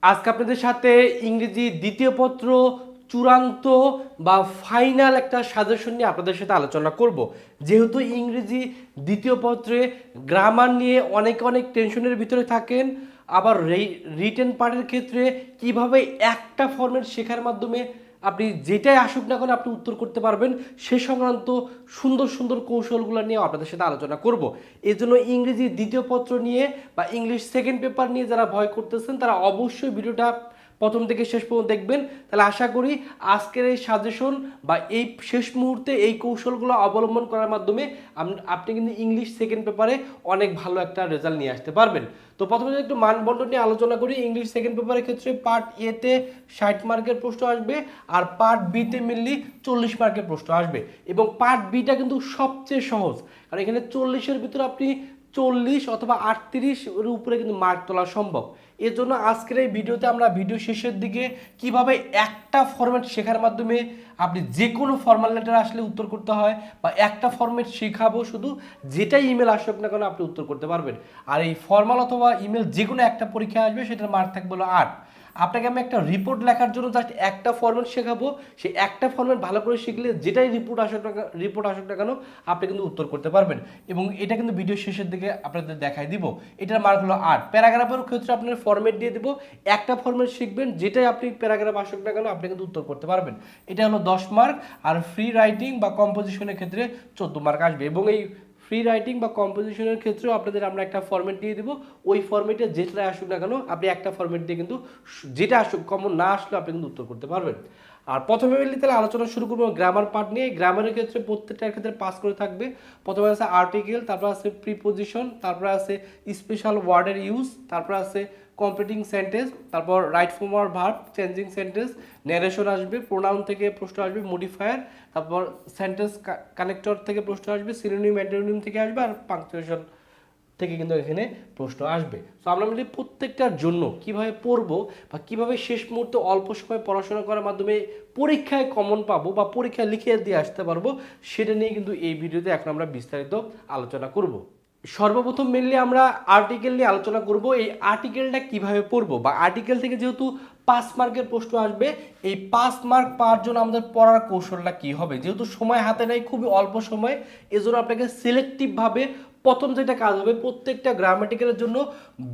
আজকে আপনাদের সাথে ইংরেজি দ্বিতীয় পত্র চূড়ান্ত বা ফাইনাল একটা সাজেশন নিয়ে আপনাদের সাথে আলোচনা করব। যেহেতু ইংরেজি দ্বিতীয় পত্রে গ্রামার নিয়ে অনেক অনেক টেনশনের ভিতরে থাকেন, আবার রিটেন পার্টের ক্ষেত্রে কিভাবে একটা ফরম্যাট শেখার মাধ্যমে আপনি যেটাই আসুক না কেন আপনি উত্তর করতে পারবেন, সে সংক্রান্ত সুন্দর সুন্দর কৌশলগুলো নিয়ে আপনাদের সাথে আলোচনা করব। এই জন্য ইংরেজি দ্বিতীয় পত্র নিয়ে বা ইংলিশ সেকেন্ড পেপার নিয়ে যারা ভয় করতেছেন তারা অবশ্যই ভিডিওটা প্রথম থেকে শেষ পর্যন্ত দেখবেন। তাহলে আশা করি আজকের এই সাজেশন বা এই শেষ মুহূর্তে এই কৌশলগুলো অবলম্বন করার মাধ্যমে আপনি কিন্তু ইংলিশ সেকেন্ড পেপারে অনেক ভালো একটা রেজাল্ট নিয়ে আসতে পারবেন। তো প্রথমে যদি একটু মানবন্টন নিয়ে আলোচনা করি, ইংলিশ সেকেন্ড পেপারের ক্ষেত্রে পার্ট এতে 60 মার্কের প্রশ্ন আসবে, আর পার্ট বিতে মেনলি 40 মার্কের প্রশ্ন আসবে। এবং পার্ট বিটা কিন্তু সবচেয়ে সহজ, কারণ এখানে 40-এর ভিতরে আপনি 40 অথবা 38 এর উপরে কিন্তু মার্ক তোলা সম্ভব। এর জন্য আজকের এই ভিডিওতে আমরা ভিডিও শেষের দিকে কিভাবে একটা ফরম্যাট শেখার মাধ্যমে আপনি যে কোনো ফর্মাল লেটার আসলে উত্তর করতে হয় বা একটা ফরম্যাট শেখাবো, শুধু যেটাই ইমেল আসুক না কেন আপনি উত্তর করতে পারবেন। আর এই ফর্মাল অথবা ইমেল যে কোনো একটা পরীক্ষা আসবে, সেটার মার্ক থাকবে হলো 8। আপনাকে আমি একটা রিপোর্ট লেখার জন্য জাস্ট একটা ফরম্যাট শেখাবো, সেই একটা ফরম্যাট ভালো করে শিখলে যেটাই রিপোর্ট আসুক না কেন আপনি কিন্তু উত্তর করতে পারবেন। এবং এটা কিন্তু ভিডিও শেষের দিকে আপনাদের দেখাই দিব। এটার মার্ক হলো 8। প্যারাগ্রাফের ক্ষেত্রে আপনার ফরম্যাট দিয়ে দিব, একটা ফরম্যাট শিখবেন, যেটাই আপনি প্যারাগ্রাফ আসুক না কেন আপনি কিন্তু উত্তর করতে পারবেন। এটা হলো 10 মার্ক। আর ফ্রি রাইটিং বা কম্পোজিশনের ক্ষেত্রে 14 মার্ক আসবে। এবং এই ফ্রি রাইটিং বা কম্পোজিশনের ক্ষেত্রেও আপনাদের আমরা একটা ফরম্যাট দিয়ে দেবো, ওই ফরম্যাটে যেটা আসুক না কেন আপনি একটা ফরম্যাট দিয়ে কিন্তু যেটা আসুক, কমন না আসলে আপনি কিন্তু উত্তর করতে পারবেন। আর প্রথমে মিলি তাহলে আলোচনা শুরু করবো গ্রামার পার্ট নিয়ে। গ্রামারের ক্ষেত্রে প্রত্যেকটার ক্ষেত্রে পাস করে থাকবে। প্রথমে আছে আর্টিকেল, তারপর আছে প্রিপোজিশন, তারপর আছে স্পেশাল ওয়ার্ডের ইউজ, তারপর আছে কমপ্লিটিং সেন্টেন্স, তারপর রাইট ফর্ম আর ভার্ব, চেঞ্জিং সেন্টেন্স, ন্যারেশন আসবে, প্রোনাউন থেকে প্রশ্ন আসবে, মডিফায়ার, তারপর সেন্টেন্স কানেক্টর থেকে প্রশ্ন আসবে, সিনোনিম অ্যান্টোনিম থেকে আসবে, আর পাংচুয়েশন থেকে কিন্তু এখানে প্রশ্ন আসবে। তো আমরা মিলে প্রত্যেকটার জন্য কিভাবে পড়বো বা কিভাবে শেষ মুহূর্তে অল্প সময় পড়াশোনা করার মাধ্যমে পরীক্ষায় কমন পাবো বা পরীক্ষায় লিখে দিয়ে আসতে পারবো, সেটা নিয়ে কিন্তু এই ভিডিওতে এখন আমরা বিস্তারিত আলোচনা করব। সর্বপ্রথম মেনলি আমরা আর্টিকেল নিয়ে আলোচনা করব। এই আর্টিকেলটা কিভাবে পড়বো বা আর্টিকেল থেকে যেহেতু 5 মার্কের প্রশ্ন আসবে, এই 5 মার্ক পাওয়ার জন্য আমাদের পড়ার কৌশলটা কি হবে, যেহেতু সময় হাতে নেই, খুবই অল্প সময়, এজন্য আপনাকে সিলেক্টিভভাবে প্রথম যেটা কাজ হবে, প্রত্যেকটা গ্রামাটিক্যালের জন্য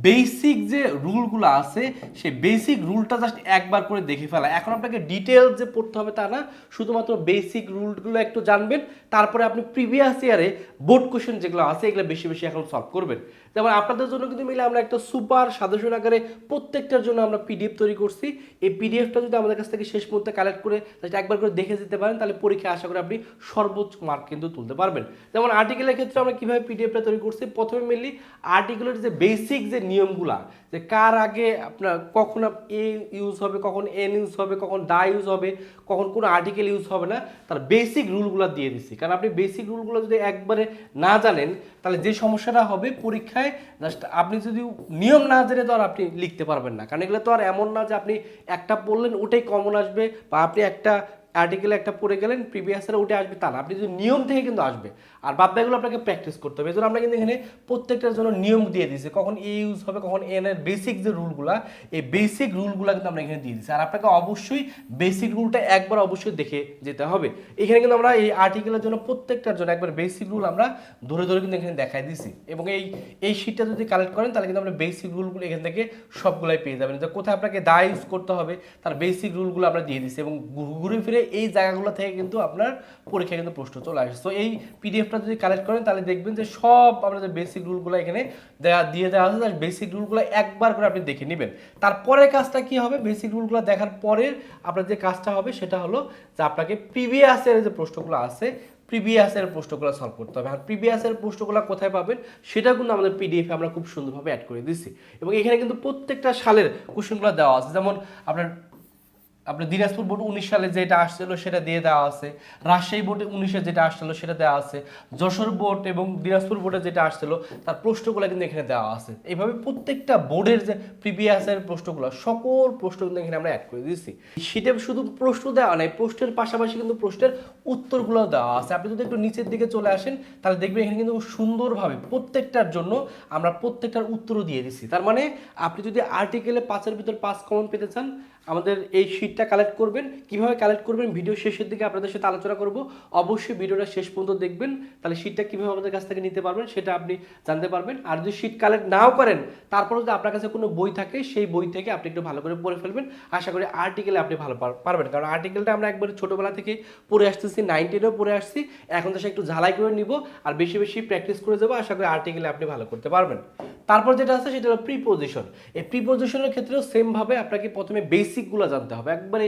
বেসিক যে রুলগুলো আছে সেই বেসিক রুলটা জাস্ট একবার করে দেখে ফেলা। এখন আপনাকে ডিটেলস যে পড়তে হবে তা না, শুধুমাত্র বেসিক রুলগুলো একটু জানবেন, তারপরে আপনি প্রিভিয়াস ইয়ারে বোর্ড কোশ্চেন যেগুলো আছে এগুলো বেশি বেশি এখন সলভ করবেন। যেমন আপনাদের জন্য কিন্তু মিলে আমরা একটা সুপার সাজেশন আকারে প্রত্যেকটার জন্য আমরা পিডিএফ তৈরি করছি। এই পিডিএফটা যদি আমাদের কাছ থেকে শেষ মুহূর্তে কালেক্ট করে জাস্ট একবার করে দেখে যেতে পারেন, তাহলে পরীক্ষায় আশা করি আপনি সর্বোচ্চ মার্ক কিন্তু তুলতে পারবেন। যেমন আর্টিকেলের ক্ষেত্রে আমরা কিভাবে পিডিএফটা তৈরি করছি, প্রথমে মেনলি আর্টিকেলের যে বেসিক যে নিয়মগুলা, যে কার আগে আপনার কখন এ ইউজ হবে, কখন এন ইউজ হবে, কখন দা ইউজ হবে, কখন কোনো আর্টিকেল ইউজ হবে না, তার বেসিক রুলগুলো দিয়ে দিচ্ছি। কারণ আপনি বেসিক রুলগুলো যদি একবারে না জানেন, তাহলে যে সমস্যাটা হবে পরীক্ষায়, জাস্ট আপনি যদি নিয়ম না জেনে তো আর আপনি লিখতে পারবেন না। কারণ এগুলো তো আর এমন না যে আপনি একটা পড়লেন ওটাই কমন আসবে, বা আপনি একটা আর্টিকেলে একটা পড়ে গেলেন প্রিভিয়াসের উঠে আসবে তা না, আপনি যদি নিয়ম থেকে কিন্তু আসবে। আর বাদবাকিগুলো আপনাকে প্র্যাকটিস করতে হবে। এজন্য আমরা কিন্তু এখানে প্রত্যেকটার জন্য নিয়ম দিয়ে দিয়েছি, কখন এ ইউজ হবে, কখন এন এর বেসিক যে রুলগুলা, এই বেসিক রুলগুলো কিন্তু আমরা এখানে দিয়ে দিচ্ছি। আর আপনাকে অবশ্যই বেসিক রুলটা একবার অবশ্যই দেখে যেতে হবে। এখানে কিন্তু আমরা এই আর্টিকেলের জন্য প্রত্যেকটার জন্য একবার বেসিক রুল আমরা ধরে ধরে কিন্তু এখানে দেখাই দিছি। এবং এই শিটটা যদি কালেক্ট করেন তাহলে কিন্তু আমরা বেসিক রুলগুলো এখান থেকে সবগুলাই পেয়ে যাবেন। যে কোথায় আপনাকে দা ইউজ করতে হবে তার বেসিক রুলগুলো আমরা দিয়ে দিচ্ছি, এবং ঘুরে ফিরে এই জায়গাগুলো থেকে কিন্তু আপনার পরীক্ষায় কিন্তু প্রশ্ন চলে আসে। তো এই পিডিএফটা যদি কালেক্ট করেন তাহলে দেখবেন যে সব আপনাদের বেসিক রুলগুলো এখানে দিয়ে দেওয়া আছে। বেসিক রুলগুলো একবার করে আপনি দেখে নেবেন। তারপরে কাজটা কি হবে, বেসিক রুলগুলো দেখার পরে আপনার যে কাজটা হবে সেটা হলো যে আপনাকে প্রিভিয়াসের যে প্রশ্নগুলো আছে প্রিভিয়াসের প্রশ্নগুলো সলভ করতে হবে। আর প্রিভিয়াসের প্রশ্নগুলো কোথায় পাবেন সেটা কিন্তু আমাদের পিডিএফে আমরা খুব সুন্দরভাবে অ্যাড করে দিচ্ছি। এবং এখানে কিন্তু প্রত্যেকটা সালের কোশ্চেনগুলো দেওয়া আছে। যেমন আপনার আপনার দিনাজপুর বোর্ড 19 সালে যেটা আসছিল সেটা দিয়ে দেওয়া আছে, রাজশাহী বোর্ডে 19-এ যেটা আসছিল সেটা দেওয়া আছে, যশোর বোর্ড এবং দিনাজপুর বোর্ডে যেটা আসছিল তার প্রশ্নগুলো কিন্তু এখানে দেওয়া আছে। এইভাবে প্রত্যেকটা বোর্ডের যে প্রিভিয়াসের প্রশ্নগুলো সকল প্রশ্ন কিন্তু এখানে আমরা অ্যাড করে দিচ্ছি। শীটে শুধু প্রশ্ন দেওয়া নাই, প্রশ্নের পাশাপাশি কিন্তু প্রশ্নের উত্তরগুলো দেওয়া আছে। আপনি যদি একটু নিচের দিকে চলে আসেন তাহলে দেখবেন এখানে কিন্তু সুন্দরভাবে প্রত্যেকটার জন্য আমরা প্রত্যেকটার উত্তরও দিয়ে দিচ্ছি। তার মানে আপনি যদি আর্টিকেলে 5-এর ভিতর 5 কমন পেতে চান, আমাদের এই শীটটা কালেক্ট করবেন। কিভাবে কালেক্ট করবেন ভিডিও শেষের দিকে আপনাদের সাথে আলোচনা করব, অবশ্যই ভিডিওটা শেষ পর্যন্ত দেখবেন, তাহলে শীটটা কিভাবে আমাদের কাছ থেকে নিতে পারবেন সেটা আপনি জানতে পারবেন। আর যদি শীট কালেক্ট নাও করেন তারপরে যদি আপনার কাছে কোনো বই থাকে সেই বই থেকে আপনি একটু ভালো করে পড়ে ফেলবেন, আশা করি আর্টিকেলে আপনি ভালো পারবেন। কারণ আর্টিকেলটা আমরা একবারে ছোটোবেলা থেকে পড়ে আসতেছি, 9-10-এও পড়ে আসছি, এখন তো সে একটু ঝালাই করে নিব আর বেশি বেশি প্র্যাকটিস করে যাবো, আশা করি আর্টিকেলে আপনি ভালো করতে পারবেন। তারপর যেটা আছে সেটা হলো প্রিপোজিশন। এই প্রিপোজিশনের ক্ষেত্রেও সেমভাবে আপনাকে প্রথমে বেসিকগুলো জানতে হবে, একবারে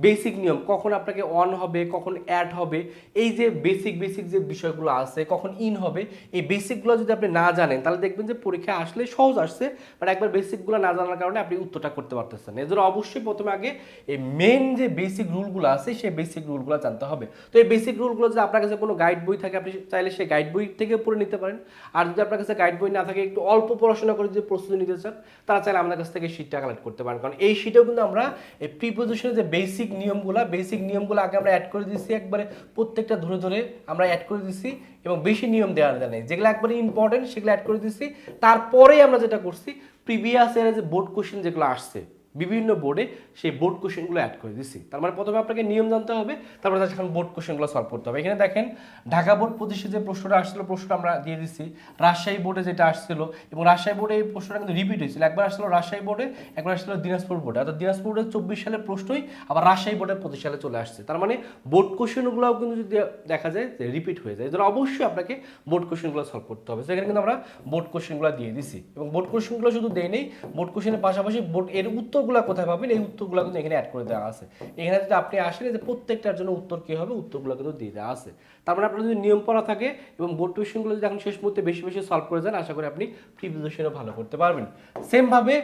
বেসিক নিয়ম, কখন আপনাকে অন হবে, কখন অ্যাড হবে, এই যে বেসিক যে বিষয়গুলো আছে, কখন ইন হবে, এই বেসিকগুলো যদি আপনি না জানেন তাহলে দেখবেন যে পরীক্ষায় আসলে সহজ আসছে, বাট একবার বেসিকগুলো না জানার কারণে আপনি উত্তরটা করতে পারতেছেন না। এর জন্য অবশ্যই প্রথমে আগে এই মেন যে বেসিক রুলগুলো আছে সেই বেসিক রুলগুলো জানতে হবে। তো এই বেসিক রুলগুলো যদি আপনার কাছে কোনো গাইড বই থাকে আপনি চাইলে সেই গাইড বই থেকে পড়ে নিতে পারেন। আর যদি আপনার কাছে গাইড বই না থাকে, একটু অল্প পড়াশোনা করে যদি প্রস্তুতি নিতে চান, তারা চাইলে আমাদের কাছ থেকে শীটটা কালেক্ট করতে পারেন। কারণ এই শীটেও কিন্তু আমরা এই প্রিপোজিশনের যে বেসিক নিয়মগুলো আগে আমরা অ্যাড করে দিচ্ছি, একবারে প্রত্যেকটা ধরে ধরে আমরা অ্যাড করে দিচ্ছি, এবং বেশি নিয়ম দেওয়া নেই, যেগুলো একবারে ইম্পর্টেন্ট সেগুলো অ্যাড করে দিচ্ছি। তারপরেই আমরা যেটা করছি, প্রিভিয়াস ইয়ারে যে বোর্ড কোশ্চেন যেগুলো আসছে বিভিন্ন বোর্ডে, সেই বোর্ড কোশ্চেনগুলো অ্যাড করে দিচ্ছি। তার মানে প্রথমে আপনাকে নিয়ম জানতে হবে, তারপরে এখন বোর্ড কোশ্চেনগুলো সলভ করতে হবে। এখানে দেখেন ঢাকা বোর্ড 25-এ যে প্রশ্নটা আসছিল, প্রশ্নটা আমরা দিয়ে দিচ্ছি। রাজশাহী বোর্ডে যেটা আসছিল, এবং রাজশাহী বোর্ডে এই প্রশ্নটা কিন্তু রিপিট হয়েছিল, একবার আসছিল রাজশাহী বোর্ডে, একবার আসছিল দিনাজপুর বোর্ডে, অর্থাৎ দিনাজপুর বোর্ডে 24 সালের প্রশ্নই আবার রাজশাহী বোর্ডে 25 সালে চলে আসছে। তার মানে বোর্ড কোশ্চেনগুলোও কিন্তু যদি দেখা যায় যে রিপিট হয়ে যায়, এই জন্য অবশ্যই আপনাকে বোর্ড কোশ্চেনগুলো সলভ করতে হবে। সেখানে কিন্তু আমরা বোর্ড কোশ্চেনগুলো দিয়ে দিছি, এবং বোর্ড কোশ্চেনগুলো শুধু দেই নেই, বোর্ড কোশ্চেনের পাশাপাশি বোর্ড এর উত্তরগুলো কোথায় পাবেন এই উত্তরগুলো কিন্তু এখানে অ্যাড করে দেওয়া আছে। এখানে যদি আপনি আসেন যে প্রত্যেকটার জন্য উত্তর কি হবে, উত্তরগুলো কিন্তু দিয়ে দেওয়া আছে। তার মানে আপনার যদি নিয়ম পড়া থাকে এবং বোর্ড কোশ্চেনগুলো যদি এখন শেষ মুহূর্তে বেশি বেশি সলভ করে যান, আশা করি আপনি প্রিপোজিশনও ভালো করতে পারবেন। সেমভাবে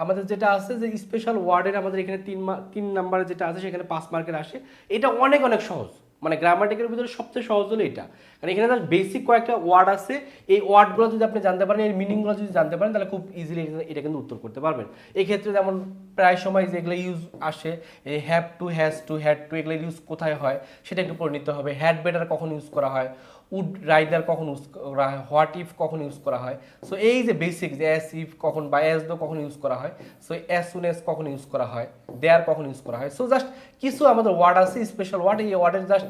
আমাদের যেটা আছে যে স্পেশাল ওয়ার্ডের আমাদের এখানে 3 নাম্বারে যেটা আছে সেখানে 5 মার্কের আসে, এটা অনেক অনেক সহজ, মানে গ্রামাটিকের ভিতরে সবচেয়ে সহজ হলো এটা। কারণ এখানে জাস্ট বেসিক কয়েকটা ওয়ার্ড আছে, এই ওয়ার্ডগুলো যদি আপনি জানতে পারেন, এর মিনিংগুলো যদি জানতে পারেন, তাহলে খুব ইজিলি এটা কিন্তু উত্তর করতে পারবেন। এই ক্ষেত্রে যেমন প্রায় সময় যেগুলো ইউজ আসে, এই have to, has to, had to, এগুলো ইউজ কোথায় হয় সেটা একটু পড়ে নিতে হবে। হ্যাড বেটার কখন ইউজ করা হয়, উড রাইদার কখন ইউজ করা হয়, হোয়াট ইফ কখন ইউজ করা হয়। সো এই যে বেসিক, যে অ্যাস ইফ কখন বা অ্যাজ দো কখন ইউজ করা হয়, সো অ্যাজ সুন অ্যাজ কখন ইউজ করা হয়, দেয়ার কখন ইউজ করা হয়। সো জাস্ট কিছু আমাদের ওয়ার্ড আছে স্পেশাল ওয়ার্ড, এই ওয়ার্ডের জাস্ট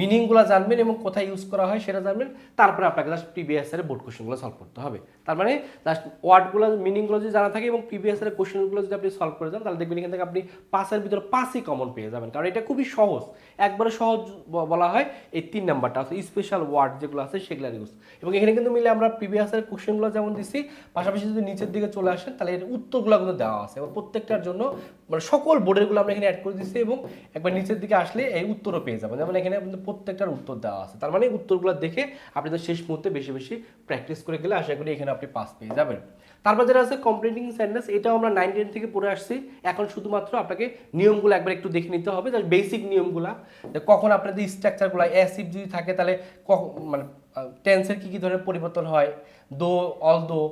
মিনিংগুলো জানবেন এবং কোথায় ইউজ করা হয় সেটা জানবেন, তারপরে আপনাকে জাস্ট প্রিভিয়াস ইয়ারের বোর্ড কোশ্চেনগুলো সলভ করতে হবে। তার মানে জাস্ট ওয়ার্ডগুলো মিনিংগুলো যদি জানা থাকে এবং প্রিভিয়াস ইয়ারের কোশ্চেনগুলো যদি আপনি সলভ করে যান, তাহলে দেখবেন এখান থেকে আপনি 5-এর ভিতরে 5ই কমন পেয়ে যাবেন। কারণ এটা খুবই সহজ, একবারে সহজ বলা হয় এই 3 নাম্বারটা আছে স্পেশাল ওয়ার্ড যেগুলো আছে সেগুলোর ইউজ। এবং এখানে কিন্তু মিলে আমরা প্রিভিয়াস ইয়ারের কোশ্চেনগুলো যেমন দিচ্ছি, পাশাপাশি যদি নিচের দিকে চলে আসেন তাহলে এর উত্তরগুলো কিন্তু দেওয়া আছে, এবং প্রত্যেকটার জন্য মানে সকল বোর্ডেরগুলো আমরা এখানে অ্যাড করে দিচ্ছি, এবং একবার নিচের দিকে আসলে এই উত্তরও পেয়ে যাবেন। যেমন এখানে প্রত্যেকটার উত্তর দেওয়া আছে, তার মানে উত্তরগুলো দেখে আপনি তো শেষ মুহূর্তে বেশি বেশি প্র্যাকটিস করে গেলে আশা করি এখানে আপনি পাস পেয়ে যাবেন। তারপর যেটা আছে কমপ্লিটিং সেন্টেন্স, এটাও আমরা 9-10 থেকে পড়ে আসছি। এখন শুধুমাত্র আপনাকে নিয়মগুলো একবার একটু দেখে নিতে হবে, জাস্ট বেসিক নিয়মগুলো, কখন আপনাদের স্ট্রাকচারগুলো অ্যাস ইফ যদি থাকে তাহলে মানে টেন্সের কী কী ধরনের পরিবর্তন হয়, দো, অল দো,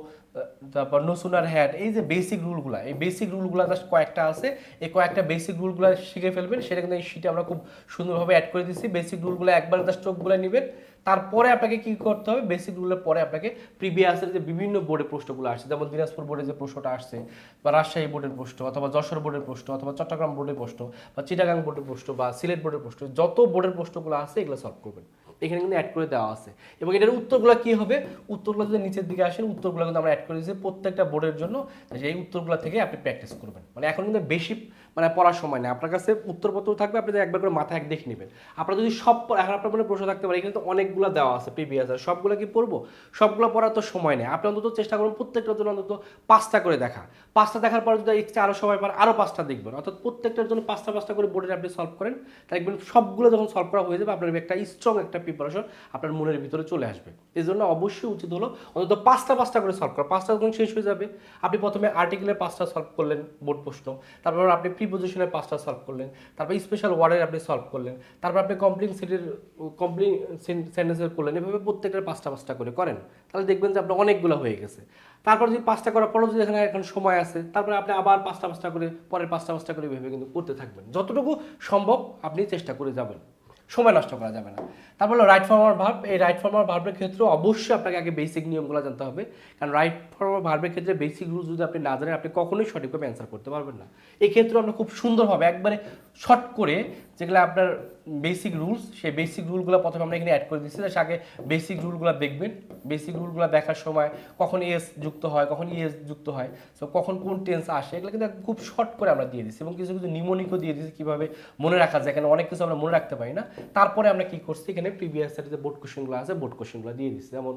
তারপর নো সুনার হ্যাড, এই যে বেসিক রুলগুলো, এই বেসিক রুলগুলো জাস্ট কয়েকটা আছে, এই কয়েকটা বেসিক রুলগুলো শিখে ফেলবেন, সেটা কিন্তু এই শিটে আমরা খুব সুন্দরভাবে অ্যাড করে দিচ্ছি। বেসিক রুলগুলো একবার জাস্ট চোখগুলো নেবেন, তারপরে আপনাকে কি করতে হবে, বেসিক রুলের পরে আপনাকে প্রিভিয়াসের যে বিভিন্ন বোর্ডের প্রশ্নগুলো আসছে, যেমন দিনাজপুর বোর্ডে যে প্রশ্নটা আসছে, বা রাজশাহী বোর্ডের প্রশ্ন, অথবা যশোর বোর্ডের প্রশ্ন, অথবা চট্টগ্রাম বোর্ডের প্রশ্ন, বা চিটাগাং বোর্ডের প্রশ্ন, বা সিলেট বোর্ডের প্রশ্ন, যত বোর্ডের প্রশ্নগুলো আছে এগুলো সলভ করবেন, এখানে কিন্তু অ্যাড করে দেওয়া আছে। এবং এটার উত্তরগুলো কি হবে, উত্তরগুলো যদি নিচের দিকে আসেন, উত্তরগুলো কিন্তু আমরা অ্যাড করে দিয়েছি প্রত্যেকটা বোর্ডের জন্য, এই উত্তরগুলো থেকে আপনি প্র্যাকটিস করবেন। মানে এখন কিন্তু বেশি মানে পড়ার সময় নেই, আপনার কাছে উত্তরপত্র থাকবে, আপনি একবার করে মাথায় এক দেখে নেবেন। আপনার যদি সব এখন আপনার মনে প্রশ্ন থাকতে পারে, এখানে তো অনেকগুলো দেওয়া আছে প্রিভিয়াস, সবগুলো কি পড়বো, সবগুলো পড়ার তো সময় নেই। আপনি অন্তত চেষ্টা করুন প্রত্যেকটার জন্য অন্তত 5টা করে দেখা, 5টা দেখার পর যদি ইচ্ছা আরও সময় পান আরও 5টা দেখবেন, অর্থাৎ প্রত্যেকটার জন্য 5টা করে বোর্ডের আপনি সলভ করেন, দেখবেন সবগুলো যখন সলভ করা হয়ে যাবে আপনার একটা স্ট্রং একটা প্রিপারেশন আপনার মনের ভিতরে চলে আসবে। এই জন্য অবশ্যই উচিত হলো অন্তত 5টা করে সলভ করা। 5টা যখন শেষ হয়ে যাবে, আপনি প্রথমে আর্টিকেলের 5টা সলভ করলেন বোর্ড প্রশ্ন, তারপর আপনি প্রিপোজিশনের 5টা সলভ করলেন, তারপর স্পেশাল ওয়ার্ডের আপনি সলভ করলেন, তারপর আপনি কমপ্লিট সেন্টেন্সের করলেন, এভাবে প্রত্যেকটার 5টা করে করেন, তাহলে দেখবেন যে আপনার অনেকগুলো হয়ে গেছে। তারপর যদি 5টা করার পরও যদি এখানে এখন সময় আছে, তারপরে আপনি আবার 5টা করে পরের 5টা করে এভাবে কিন্তু করতে থাকবেন, যতটুকু সম্ভব আপনি চেষ্টা করে যাবেন, সময় নষ্ট করা যাবে না। তারপর হলো রাইট ফর্ম আর ভার্ব। এই রাইট ফর্ম আর ভার্বের ক্ষেত্রে অবশ্যই আপনাকে আগে বেসিক নিয়মগুলো জানতে হবে, কারণ রাইট ফর্ম আর ভার্বের ক্ষেত্রে বেসিক রুলস যদি আপনি না জানেন আপনি কখনোই সঠিকভাবে অ্যান্সার করতে পারবেন না। এই ক্ষেত্রে আমরা খুব সুন্দরভাবে একবারে শর্ট করে যেগুলো আপনার বেসিক রুলস, সেই বেসিক রুলগুলো প্রথমে আমরা এখানে অ্যাড করে দিচ্ছি। আগে বেসিক রুলগুলো দেখবেন, বেসিক রুলগুলো দেখার সময় কখন এস যুক্ত হয়, কখন ইএস যুক্ত হয়, সো কখন কোন টেন্স আসে, এগুলো কিন্তু খুব শর্ট করে আমরা দিয়ে দিচ্ছি এবং কিছু কিছু নিমোনিকও দিয়ে দিচ্ছি কীভাবে মনে রাখা যায়, এখানে অনেক কিছু আমরা মনে রাখতে পারি না। তারপরে আমরা কি করছি, এখানে প্রিভিয়াস ইয়ারের যে বোর্ড কোশ্চেনগুলো আছে বোর্ড কোশ্চেনগুলো দিয়ে দিচ্ছি, যেমন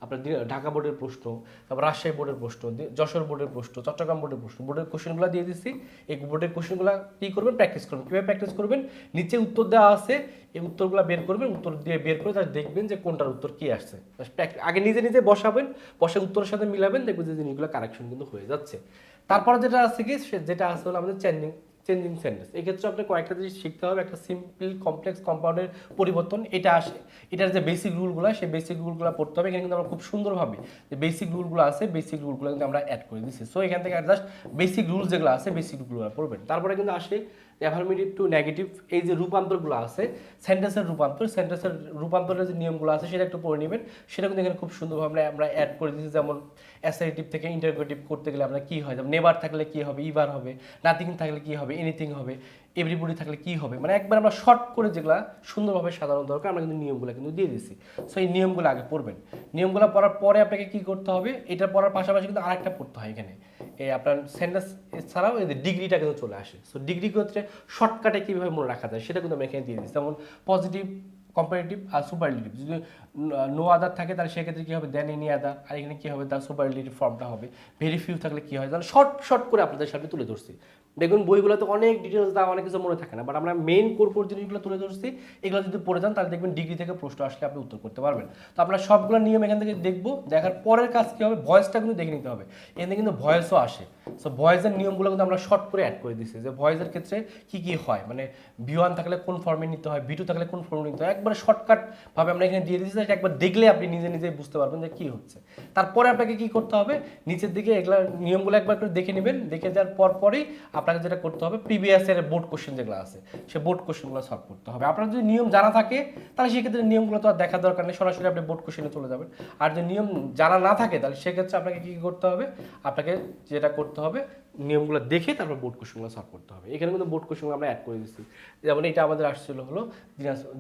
আপনার ঢাকা বোর্ডের প্রশ্ন, তারপর রাজশাহী বোর্ডের প্রশ্ন, যশোর বোর্ডের প্রশ্ন, চট্টগ্রাম বোর্ডের প্রশ্ন, বোর্ডের কোশ্চেনগুলো দিয়ে দিচ্ছি। এই বোর্ডের কোশ্চেনগুলো কী করবেন, প্র্যাকটিস করবেন। কীভাবে প্র্যাকটিস করবেন, নিচে উত্তর দেওয়া আছে, এই উত্তরগুলো বের করবেন, উত্তর দিয়ে বের করে তার দেখবেন যে কোনটার উত্তর কী আসছে। আগে নিজে নিজে বসাবেন, বসে উত্তরের সাথে মিলাবেন, দেখবেন যে জিনিসগুলো কারেকশন কিন্তু হয়ে যাচ্ছে। তারপরে যেটা আছে কি, যেটা আছে হলো আমাদের চেঞ্জিং সেন্টেন্স। এই ক্ষেত্রে আপনাকে কয়েকটা জিনিস শিখতে হবে। একটা সিম্পল কমপ্লেক্স কম্পাউন্ডের পরিবর্তন এটা আসে, এটার যে বেসিক রুলগুলো সেই বেসিক রুলগুলো পড়তে হবে। এখানে কিন্তু আমরা খুব সুন্দরভাবে যে বেসিক রুলগুলো আছে বেসিক রুলগুলো কিন্তু আমরা অ্যাড করে দিচ্ছি। সো এখান থেকে জাস্ট বেসিক রুলস যেগুলো আছে বেসিক রুলগুলো পড়বেন। তারপরে কিন্তু আসে অ্যাফার্মেটিভ টু নেগেটিভ, এই যে রূপান্তরগুলো আছে, সেন্টেন্সের রূপান্তরের যে নিয়মগুলো আছে সেটা একটু পড়ে নেবেন। সেটা কিন্তু এখানে খুব সুন্দরভাবে আমরা অ্যাড করে দিচ্ছি। যেমন অ্যাসারেটিভ থেকে ইন্টারোগেটিভ করতে গেলে আমরা কী হয়, যেমন নেভার থাকলে কী হবে, ইভার হবে, নাথিং থাকলে কী হবে, এনিথিং হবে, এভরিবডি থাকলে কী হবে, মানে একবার আমরা শর্ট করে যেগুলো সুন্দরভাবে সাজানো দরকার আমরা কিন্তু নিয়মগুলো কিন্তু দিয়ে দিচ্ছি। সো এই নিয়মগুলো আগে পড়বেন। নিয়মগুলো পড়ার পরে আপনাকে কী করতে হবে, এটা পড়ার পাশাপাশি কিন্তু আরেকটা পড়তে হয় এখানে, এই আপনার সেন্টেন্স ছাড়াও এই ডিগ্রিটা কিন্তু চলে আসে। সো ডিগ্রি ক্ষেত্রে শর্টকাটে কীভাবে মনে রাখা যায় সেটা কিন্তু আমি এখানে দিয়ে দিচ্ছি। যেমন পজিটিভ, কম্পারেটিভ আর সুপারলেটিভ। যদি নো আদার থাকে তাহলে সেক্ষেত্রে কী হবে, দেন এনি আদার, আর এখানে কী হবে, তার সুপারলেটিভ ফর্মটা হবে। ভেরি ফিউ থাকলে কী হয়, তাহলে শর্ট করে আপনাদের সামনে তুলে ধরছি। দেখুন বইগুলোতে অনেক ডিটেলস দেওয়া, অনেক কিছু মনে থাকে না, বাট আমরা মেইন কোর জিনিসগুলো তুলে ধরছি। এগুলো যদি পড়ে যান তাহলে দেখবেন ডিগ্রি থেকে প্রশ্ন আসলে আপনি উত্তর করতে পারবেন। তো আমরা সবগুলো নিয়ম এখান থেকে দেখবো, দেখার পরের কাজ কী হবে, ভয়েসটা কিন্তু দেখে নিতে হবে। এখানে কিন্তু ভয়েসও আসে। সো ভয়েসের নিয়মগুলো কিন্তু আমরা শর্ট করে অ্যাড করে দিচ্ছি, যে ভয়েসের ক্ষেত্রে কী কী হয়, মানে V1 থাকলে কোন ফর্মে নিতে হয়, V2 থাকলে কোন ফর্মে নিতে হয়, একবারে শর্টকাটভাবে আমরা এখানে দিয়ে দিচ্ছি। একবার দেখলে আপনি নিজে নিজেই বুঝতে পারবেন যে কী হচ্ছে। তারপরে আপনাকে কী করতে হবে, নিচের দিকে এগুলো নিয়মগুলো একবার করে দেখে নেবেন। দেখে যাওয়ার পরেই আপনাকে যেটা করতে হবে, প্রিভিয়াস ইয়ারের বোর্ড কোশ্চেন যেগুলো আছে সেই বোর্ড কোশ্চেনগুলো সলভ করতে হবে। আপনার যদি নিয়ম জানা থাকে তাহলে সেক্ষেত্রে নিয়মগুলো তো আর দেখার দরকার নেই, সরাসরি আপনি বোর্ড কোশ্চেনে চলে যাবেন। আর যদি নিয়ম জানা না থাকে তাহলে সেক্ষেত্রে আপনাকে কী করতে হবে, আপনাকে যেটা করতে হবে নিয়মগুলো দেখে তারপর বোর্ড কোশ্চেনগুলো সলভ করতে হবে। এখানে কিন্তু বোর্ড কোশ্চেনগুলো আমরা অ্যাড করে দিচ্ছি। যেমন এটা আমাদের আসছিল হলো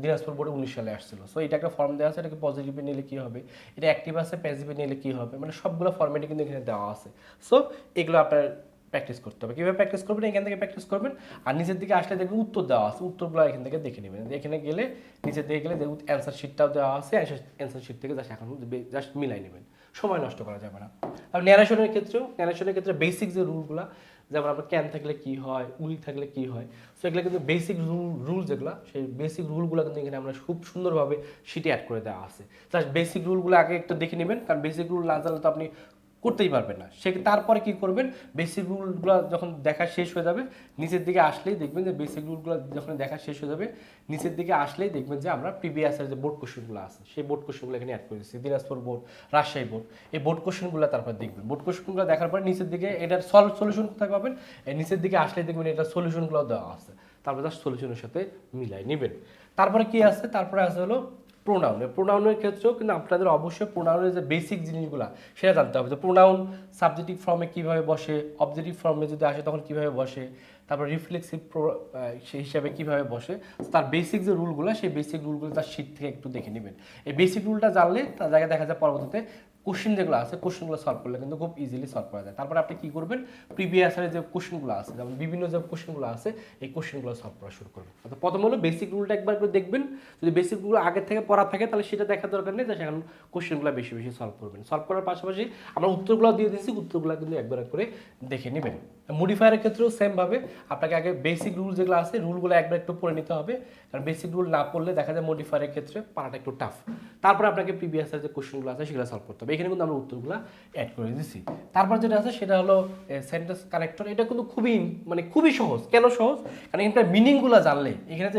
দিনাজপুর বোর্ডে 19 সালে আসছিল। সো এটা একটা ফর্ম দেওয়া আছে, এটাকে পজিটিভে নিলে কী হবে, এটা অ্যাক্টিভ আছে, প্যাসিভে নিলে কী হবে, মানে সবগুলো ফর্মেটে কিন্তু এখানে দেওয়া আছে। সো এগুলো আপনার প্র্যাকটিস করতে হবে। কীভাবে প্র্যাকটিস করবেন, এখান থেকে প্র্যাকটিস করবেন। আর নিচের দিকে আসলে দেখবেন উত্তর দেওয়া আছে, উত্তরগুলো এখান থেকে দেখে নেবেন। এখানে গেলে নিচের দিকে গেলে দেখুন অ্যান্সার শিটটাও দেওয়া আছে, অ্যান্সার শিট থেকে জাস্ট মিলাই নেবেন, সময় নষ্ট করা যাবে না। আর ন্যারেশনের ক্ষেত্রে বেসিক যে রুলগুলো, যেমন আপনার ক্যান থাকলে কী হয়, উইল থাকলে কী হয়, সো এগুলো কিন্তু বেসিক রুল যেগুলো, সেই বেসিক রুলগুলো কিন্তু এখানে আমরা খুব সুন্দরভাবে শিটে অ্যাড করে দেওয়া আছে। জাস্ট বেসিক রুলগুলো আগে একটু দেখে নেবেন, কারণ বেসিক রুল না জানলে তো আপনি করতেই পারবেন না। তারপরে কী করবেন, বেসিক রুলগুলো যখন দেখা শেষ হয়ে যাবে নিচের দিকে আসলেই দেখবেন যে বেসিক রুলগুলো যখন দেখা শেষ হয়ে যাবে নিচের দিকে আসলেই দেখবেন যে আমরা প্রিভিয়াসের যে বোর্ড কোশ্চেনগুলো আছে সেই বোর্ড কোশ্চেনগুলো এখানে অ্যাড করে দিচ্ছি। দিনাজপুর বোর্ড, রাজশাহী বোর্ড, এই বোর্ড কোশ্চেনগুলো তারপর দেখবেন। বোর্ড কোশ্চেনগুলো দেখার পরে নিচের দিকে এটার সলিউশন কোথায় পাবেন, নিচের দিকে আসলেই দেখবেন এটার সলিউশনগুলো দেওয়া আছে, তারপর জাস্ট সলিউশনের সাথে মিলাই নেবেন। তারপরে কি আছে, তারপরে আছে হলো প্রোনাউনের ক্ষেত্রেও কিন্তু আপনাদের অবশ্যই প্রোনাউনের যে বেসিক জিনিসগুলো সেটা জানতে হবে। যে প্রোনাউন সাবজেক্টিভ ফর্মে কীভাবে বসে, অবজেক্টিভ ফর্মে যদি আসে তখন কীভাবে বসে, তারপর রিফ্লেক্সিভ সেই হিসাবে কীভাবে বসে, তার বেসিক যে রুলগুলো সেই বেসিক রুলগুলো তার শীট থেকে একটু দেখে নেবেন। এই বেসিক রুলটা জানলে তার জায়গায় দেখা যায় পরবর্তীতে কোশ্চেন যেগুলো আছে কোশ্চেনগুলো সলভ করলে কিন্তু খুব ইজিলি সলভ করা যায়। তারপরে আপনি কী করবেন, প্রিভিয়াস ইয়ারের যে কোশ্চেনগুলো আছে, যেমন বিভিন্ন যে কোশ্চেনগুলো আছে এই কোশ্চেনগুলো সলভ করা শুরু করবেন। অর্থাৎ প্রথম হলো বেসিক রুলটা একবার করে দেখবেন। যদি বেসিক রুল আগের থেকে পড়া থাকে তাহলে সেটা দেখার দরকার নেই, সেখানে কোশ্চেনগুলো বেশি সলভ করবেন। সলভ করার পাশাপাশি আমরা উত্তরগুলো দিয়ে দিচ্ছি, উত্তরগুলো কিন্তু একবার করে দেখে নেবেন। মডিফায়ারের ক্ষেত্রেও সেম ভাবে আপনাকে আগে বেসিক রুল যেগুলো আছে রুলগুলো একবার একটু পড়ে নিতে হবে, কারণ বেসিক রুল না পড়লে দেখা যায় মডিফায়ারের ক্ষেত্রে পারাটা একটু টাফ। তারপর আপনাকে প্রিভিয়াস যে কোশ্চেনগুলো আছে সেগুলো সলভ করতে হবে। এখানে কিন্তু আমরা উত্তরগুলো অ্যাড করে দিচ্ছি। তারপর যেটা আছে সেটা হলো সেন্টেন্স কানেক্টর। এটা কিন্তু খুবই সহজ। কেন সহজ? কারণ এখানকার মিনিংগুলো জানলে, এখানে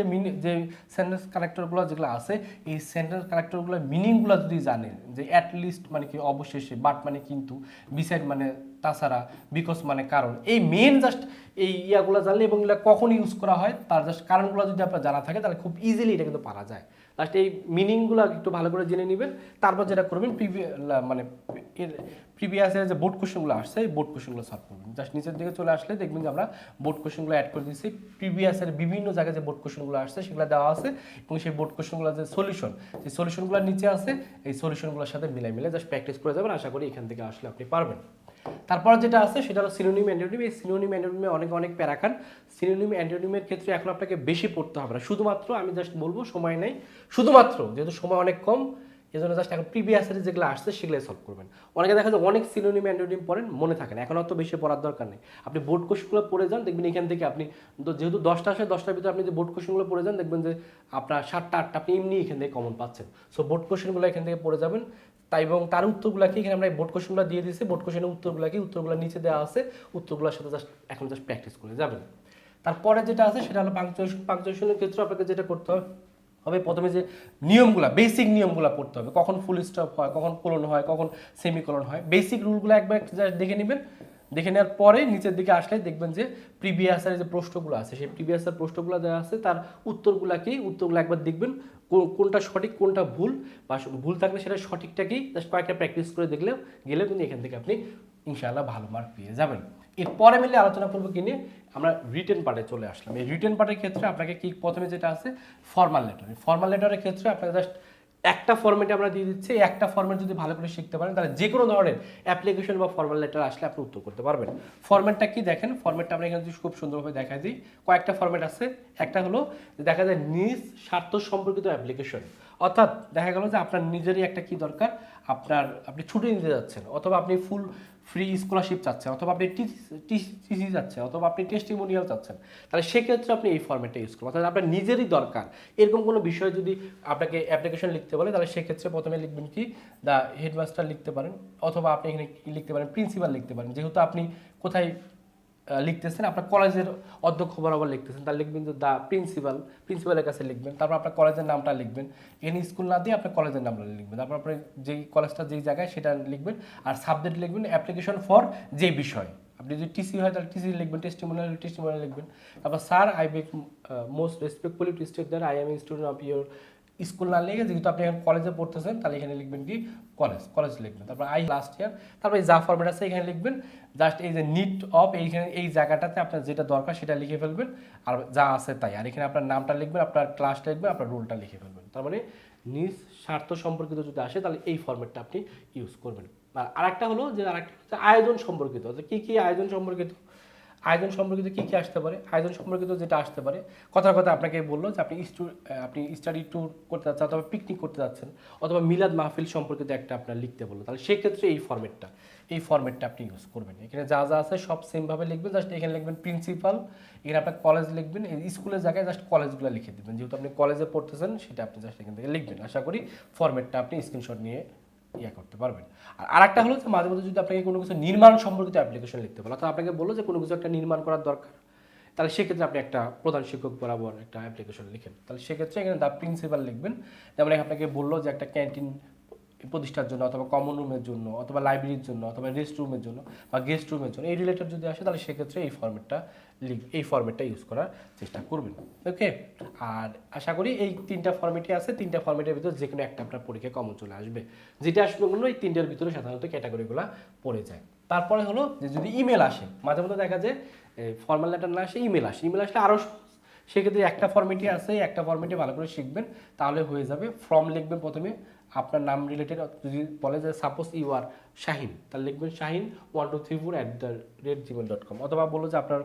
যে সেন্টেন্স কানেক্টরগুলো যেগুলো আছে এই সেন্টেন্স কানেক্টরগুলোর মিনিংগুলো যদি জানেন, যে অ্যাটলিস্ট মানে কি অবশেষে, বাট মানে কিন্তু, বিসাইড মানে তাছাড়া, বিকজ মানে কারণ, এই মেন জাস্ট এই ইয়াগুলো জানলে এবং এগুলো কখন ইউজ করা হয় তার জাস্ট কারণগুলো যদি আপনার জানা থাকে তাহলে খুব ইজিলি এটা কিন্তু পারা যায়। লাস্ট এই মিনিংগুলো একটু ভালো করে জেনে নেবেন। তারপর যেটা করবেন প্রিভিয়াসের যে বোর্ড কোশ্চেনগুলো আসছে এই বোর্ড কোশ্চেনগুলো সলভ করবেন। জাস্ট নিচের দিকে চলে আসলে দেখবেন যে আমরা বোর্ড কোশ্চেনগুলো অ্যাড করে দিয়েছি। প্রিভিয়াসের বিভিন্ন জায়গায় যে বোর্ড কোশ্চেনগুলো আসছে সেগুলো দেওয়া আছে এবং সেই বোর্ড কোশ্চেনগুলো যে সলিউশন, সেই সলিউশনগুলো নিচে আছে, এই সলিউশনগুলোর সাথে মিলে জাস্ট প্র্যাকটিস করে যাবেন। আশা করি এখান থেকে আসলে আপনি পারবেন। তারপর যেটা আছে সেটা হলো সিনোনিম অ্যান্টোনিম। এই সিনোনিম অ্যান্টোনিমে অনেক প্যারাখান। সিনোনিম অ্যান্টোনিমের ক্ষেত্রে এখন আপনাকে বেশি পড়তে হবে না, শুধুমাত্র আমি জাস্ট বলবো সময় নেই, শুধুমাত্র যেহেতু সময় অনেক কম এজন্য জাস্ট এখন প্রিভিয়াসের যেগুলো আসছে সেগুলোই সলভ করবেন। অনেকে দেখা যায় অনেক সিনোনিম অ্যান্টোনিম পড়েন, মনে থাকে না, এখন অত বেশি পড়ার দরকার নেই। আপনি বোর্ড কোশ্চেনগুলো পড়ে যান, দেখবেন এখান থেকে আপনি যেহেতু 10টা আসে 10টার ভিতরে আপনি যে বোর্ড কোশ্চেনগুলো পড়ে যান দেখবেন যে আপনার 7টা 8টা আপনি এমনি এখান থেকে কমন পাচ্ছেন। সো বোর্ড কোশ্চেনগুলো এখান থেকে পড়ে যাবেন। তাই এবং তার উত্তরগুলোকে এখানে আমরা বোর্ড কোশ্চেনগুলো দিয়ে দিয়েছি, বোর্ড কোশ্চেনের উত্তরগুলো নিচে দেওয়া আছে, উত্তরগুলোর সাথে এখন জাস্ট প্র্যাকটিস করে যাবেন। তারপরে যেটা আছে সেটা হলো পাংচুয়েশনের ক্ষেত্রে আপনাকে যেটা করতে হবে প্রথমে যে নিয়মগুলো, বেসিক নিয়মগুলো পড়তে হবে, কখন ফুল স্টপ হয়, কখন কোলন হয়, কখন সেমিকোলন হয়, বেসিক রুলগুলো একবার দেখে নেবেন। দেখে নেওয়ার পরে নিচের দিকে আসলে দেখবেন যে প্রিভিয়াসের যে প্রশ্নগুলো আছে সেই প্রিভিয়াসের প্রশ্নগুলো দেওয়া আছে, তার উত্তরগুলো একবার দেখবেন কোনটা সঠিক কোনটা ভুল, বা ভুল থাকলে সেটা সঠিকটা কি জাস্ট কয়েকটা প্র্যাকটিস করে গেলেও কিন্তু এখান থেকে আপনি ইনশাআল্লাহ ভালো মার্ক পেয়ে যাবেন। এরপরে মিলে আলোচনা করবো কি নিয়ে, আমরা রিটেন পার্টে চলে আসলাম। এই রিটেন পার্টের ক্ষেত্রে আপনাকে কি প্রথমে যেটা আছে ফর্মাল লেটার। ফর্মাল লেটারের ক্ষেত্রে আপনাকে জাস্ট একটা ফর্মেটে আমরা দিয়ে দিচ্ছি, একটা ফর্মেট যদি ভালো করে শিখতে পারেন তাহলে যে কোনো ধরনের অ্যাপ্লিকেশন বা ফর্মাল লেটার আসলে আপনি উত্তর করতে পারবেন। ফর্মেটটা কি দেখেন, ফর্মেটটা আমরা এখানে খুব সুন্দরভাবে দেখাই দিই। কয়েকটা ফর্মেট আছে। একটা হলো দেখা যায় নিজ স্বার্থ সম্পর্কিত অ্যাপ্লিকেশন, অর্থাৎ দেখা গেল যে আপনার নিজেরই একটা কি দরকার, আপনি ছুটি নিতে যাচ্ছেন, অথবা আপনি ফুল ফ্রি স্কলারশিপ চাচ্ছেন, অথবা আপনি টিসি চাচ্ছেন, অথবা আপনি টেস্টিমোনিয়াল চাচ্ছেন, তাহলে সেক্ষেত্রে আপনি এই ফর্মেটটা ইউজ করবেন। অর্থাৎ আপনার নিজেরই দরকার এরকম কোনো বিষয় যদি আপনাকে অ্যাপ্লিকেশন লিখতে বলে তাহলে সেক্ষেত্রে প্রথমে লিখবেন কি দ্য হেডমাস্টার লিখতে পারেন, অথবা আপনি এখানে লিখতে পারেন প্রিন্সিপাল লিখতে পারেন। যেহেতু আপনি কোথায় লিখতেছেন, আপনার কলেজের অধ্যক্ষ বরাবর লিখতেছেন, তাহলে লিখবেন যে দ্য প্রিন্সিপালের কাছে লিখবেন। তারপর আপনার কলেজের নামটা লিখবেন, এখানে স্কুল না দিয়ে আপনার কলেজের নামটা লিখবেন। তারপর আপনি যেই কলেজটা যেই জায়গায় সেটা লিখবেন, আর সাবজেক্ট লিখবেন অ্যাপ্লিকেশন ফর যে বিষয়। আপনি যদি টিসি হয় তাহলে টিসি লিখবেন, টেস্টিমোনিয়াল লিখবেন। তারপর sir I bake most respectfully two state that I M a student of your school না লিখে, যেহেতু আপনি এখন কলেজে পড়তেছেন তাহলে এখানে লিখবেন কি কলেজ লিখবেন। তারপর আই লাস্ট ইয়ার, তারপর যা ফরম্যাট আছে এখানে লিখবেন। জাস্ট এই যে নিড অফ, এইখানে এই জায়গাটাতে আপনার যেটা দরকার সেটা লিখে ফেলবেন, আর যা আছে তাই। আর এখানে আপনার নামটা লিখবেন, আপনার ক্লাসটা লিখবেন, আপনার রোলটা লিখে ফেলবেন। তার মানে নিজ স্বার্থ সম্পর্কিত যদি আসে তাহলে এই ফরম্যাটটা আপনি ইউজ করবেন। আর আরেকটা হলো যে আয়োজন সম্পর্কিত, কি আয়োজন সম্পর্কিত কি কি আসতে পারে। আয়োজন সম্পর্কিত যেটা আসতে পারে, কথার কথা আপনাকে বললো যে আপনি স্টাডি ট্যুর করতে যাচ্ছেন, অথবা পিকনিক করতে যাচ্ছেন, অথবা মিলাদ মাহফিল সম্পর্কিত একটা আপনার লিখতে বললো, তাহলে সেক্ষেত্রে এই ফরম্যাটটা আপনি ইউজ করবেন। এখানে যা আছে সব সেমভাবে লিখবেন। জাস্ট এখানে লিখবেন প্রিন্সিপাল, এখানে আপনার কলেজ লিখবেন, এই স্কুলের জায়গায় জাস্ট কলেজগুলো লিখে দেবেন, যেহেতু আপনি কলেজে পড়তেছেন সেটা আপনি জাস্ট এখান থেকে লিখবেন। আশা করি ফরম্যাটটা আপনি স্ক্রিনশট নিয়ে করতে পারবেন। আর আরেকটা হলো যে মাঝে মধ্যে যদি আপনাকে কোনো কিছু নির্মাণ সম্পর্কিত অ্যাপ্লিকেশন লিখতে বলো, অর্থাৎ আপনাকে বললো যে কোনো কিছু একটা নির্মাণ করার দরকার, তাহলে সেক্ষেত্রে আপনি একটা প্রধান শিক্ষক বরাবর একটা অ্যাপ্লিকেশন লিখেন, তাহলে সেক্ষেত্রে এখানে দ্য প্রিন্সিপাল লিখবেন। যেমন আপনাকে বললো যে একটা ক্যান্টিন প্রতিষ্ঠার জন্য, অথবা কমন রুমের জন্য, অথবা লাইব্রেরির জন্য, অথবা রেস্ট রুমের জন্য বা গেস্ট রুমের জন্য, এই রিলেটেড যদি আসে তাহলে সেক্ষেত্রে এই ফরম্যাটটা ইউজ করার চেষ্টা করবেন। ওকে, আর আশা করি এই 3টা ফরম্যাটই আছে, 3টা ফরম্যাটের ভিতরে যে কোনো একটা আপনার পরীক্ষায় কমন চলে আসবে। যেটা আসবে বললো এই 3টার ভিতরে সাধারণত ক্যাটাগরিগুলো পড়ে যায়। তারপরে হলো যে যদি ইমেল আসে, মাঝে মধ্যে দেখা যায় ফর্মাল লেটার না আসে, ইমেল আসলে আরও সেক্ষেত্রে একটা ফর্মেটই আছে, একটা ফর্মেটে ভালো করে শিখবেন তাহলে হয়ে যাবে। ফর্ম লিখবেন প্রথমে আপনার নাম রিলেটেড, যদি বলে যে সাপোজ ইউ আর শাহিন, তাহলে লিখবেন shahin1234@gmail.com, অথবা বলো যে আপনার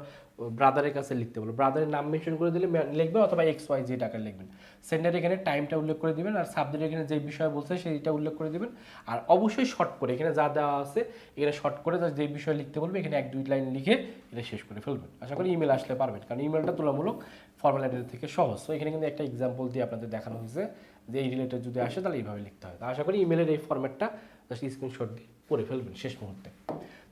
ব্রাদারের কাছে লিখতে বলো, ব্রাদারের নাম মেনশন করে দিলে লিখবেন, অথবা XYZ টাকা লিখবেন। সেন্ডার এখানে টাইমটা উল্লেখ করে দিবেন, আর সাবজেক্ট এখানে যে বিষয় বলছে সেইটা উল্লেখ করে দিবেন। আর অবশ্যই শর্ট করে এখানে যা দেওয়া আছে এখানে শর্ট করে যে বিষয় লিখতে বলবে এখানে 1-2 লাইন লিখে এটা শেষ করে ফেলবেন। আশা করি ইমেল আসলে পারবেন, কারণ ইমেলটা তুলনামূলক ফর্মালিটি থেকে সহজ। তো এখানে কিন্তু একটা এক্সাম্পল দিয়ে আপনাদের দেখানো হয়েছে যে এই রিলেটেড যদি আসে তাহলে এইভাবে লিখতে হয়। তো আশা করি ইমেলের এই ফরম্যাটটা জাস্ট স্ক্রিনশট দিয়ে করে ফেলবেন শেষ মুহূর্তে।